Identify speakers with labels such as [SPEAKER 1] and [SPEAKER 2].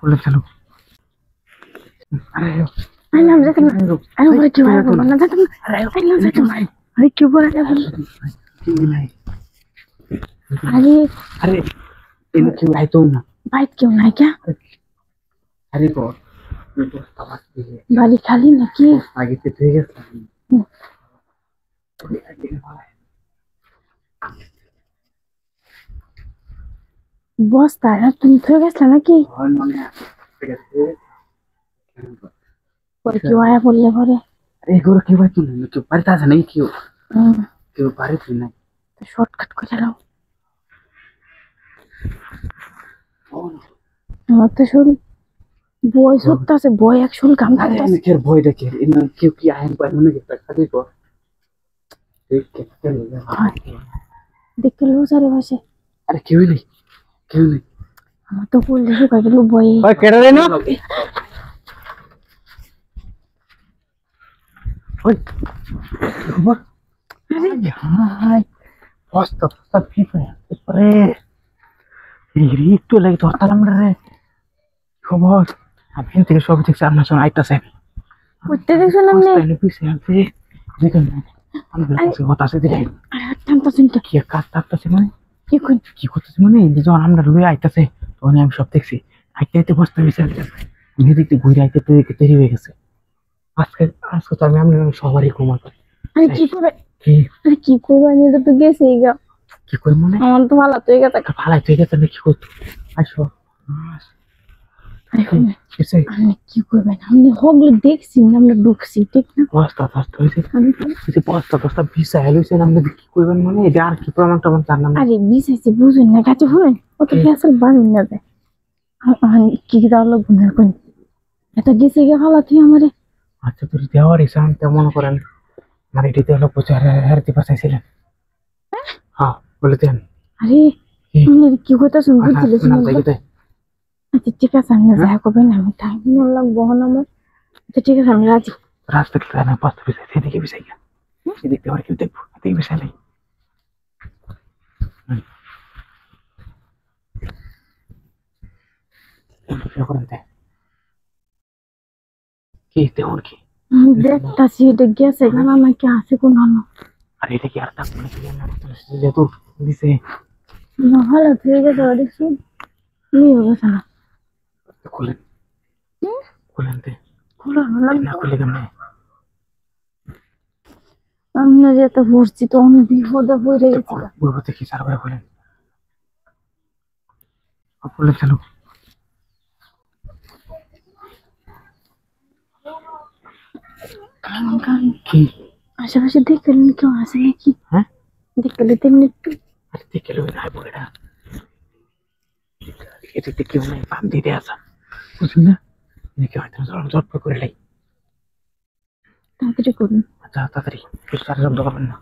[SPEAKER 1] বলে চলো। আরে
[SPEAKER 2] আরে নাম যেতে না। আরে ওরে কি বলে না যেতে না।
[SPEAKER 1] আরে
[SPEAKER 2] আরে নাম যেতে না। আরে কি বলে না।
[SPEAKER 1] নাই।
[SPEAKER 2] আরে
[SPEAKER 1] আরে এনে কেউ আইতো না।
[SPEAKER 2] বাইক কেউ নাই কে?
[SPEAKER 1] আরে গো আওয়াজ দিয়ে
[SPEAKER 2] বাড়ি খালি নাকি?
[SPEAKER 1] আগে থেকে হয়ে গেছে।
[SPEAKER 2] বস্তা তুমি থেকে গেছিলা নাকি?
[SPEAKER 1] মানে ঠিক আছে।
[SPEAKER 2] পরে কি আয়া বললে পরে?
[SPEAKER 1] আরে এগুলো কেউ আইতো না, কেউ বাড়িতে আছে নাকি কেউ? কেউ বাড়িতে নাই।
[SPEAKER 2] শর্টকাট করে নাও। আমার তো শরীর বই সত্তাছে, বই এক শরীর কাম
[SPEAKER 1] আরে
[SPEAKER 2] করতেছে।
[SPEAKER 1] কেউ ভয় দেখে এনে কেউ কি আইন পায় মনে কি কাজে কর দেখ কে
[SPEAKER 2] দেখতে লোসারে বসে।
[SPEAKER 1] আরে কেউই নেই, কেউ নেই।
[SPEAKER 2] আমার তো বললে শুকাই গেল বই।
[SPEAKER 1] ওই কেটে দে না। ওই খবর আরে হাই বস্তা বস্তা ফিফে পরে এই একটু লাগে ধরতাম রে। খবর আমি এখান থেকে সব দেখছি আপনার সঙ্গে আইতাছে।
[SPEAKER 2] উঠতে দেখছিলাম না।
[SPEAKER 1] পিছিয়ে আনছে দেখেন আমি হতাশে দিলে
[SPEAKER 2] আরে টানতা শুনতে
[SPEAKER 1] কি কাজ থাকতেছে মানে
[SPEAKER 2] কি কই?
[SPEAKER 1] কি করতেছে মানে যখন আমরা লুয়ে আইতাছে তখন আমি সব দেখছি আইতে আইতে বসতে হয়েছে দেখতে ঘুরে আইতে দেখতে দেরি হয়ে গেছে। আজকে আজকে তো আমি সবারই ঘুমা পাই।
[SPEAKER 2] আরে কি করে?
[SPEAKER 1] কি
[SPEAKER 2] আরে কি করবো আমি তো গেছি গা।
[SPEAKER 1] কি করে মনে
[SPEAKER 2] আমার তো ভালো তুই গেছে।
[SPEAKER 1] ভালো তুই গেছে কি করতো আসো
[SPEAKER 2] আমি কি করবেন? আমি হগলে দেখছি না, আমরা ঢুকছি ঠিক না?
[SPEAKER 1] বস্তা টস্তা হয়েছে বস্তা টস্তা ভিসা হয়েছে আমরা কি করবেন মানে এটা আর কি প্রমাণ টমাণ জানলাম না।
[SPEAKER 2] আরে বিছাইছে বুঝুন না কাছে শুনেন অত গ্যাসের বাড়ি না যায়। কি কি তাহলে গুণের কোন এত গেছে গিয়ে ভালো তুই আমারে।
[SPEAKER 1] আচ্ছা তোর দেওয়ার হিসাব মনে করেন মানে এটিতে হলো প্রচার হারতে পাঠাইছিলেন। হ্যাঁ বলে দেন।
[SPEAKER 2] আরে কি করতেছ বুঝছিল? আচ্ছা ঠিক আছে আমি যা করবেন আমি টাইম বললাম বহন আমার। আচ্ছা ঠিক আছে আমি রাজি।
[SPEAKER 1] রাস্তা না বস্তা বিষয় সেদিকে বিষয় সেদিক দিয়ে কেউ দেখবো এদিকে বিষয় নেই। কি তেমন কি
[SPEAKER 2] দেখতাছি এটা গেছে কেন আমাকে আছে কোন হলো?
[SPEAKER 1] আর এটা কি আর তাক মানে যেহেতু দিছে
[SPEAKER 2] না ভালো ঠিক আছে দেখছি নিয়ে গেছে না
[SPEAKER 1] খুলেন খুলেন তে
[SPEAKER 2] খোলা
[SPEAKER 1] না খুলে কেমনে
[SPEAKER 2] আমি না যেতে পড়ছি তো আমি বিপদে পড়ে গেছি।
[SPEAKER 1] বলবো কি চার করে খুলেন খুলে চালু কি
[SPEAKER 2] আশেপাশে দেখলেন কেউ আছে নাকি?
[SPEAKER 1] হ্যাঁ
[SPEAKER 2] দেখলে তেমনি একটু
[SPEAKER 1] আরে দেখে লই না বইটা এদিকে কেউ নাই পাম দিতে আসা বুঝলি না এদিকে হয়তো জট করে লাই
[SPEAKER 2] তাড়াতাড়ি করুন।
[SPEAKER 1] আচ্ছা তাড়াতাড়ি কিছু আর শব্দ করবেন না।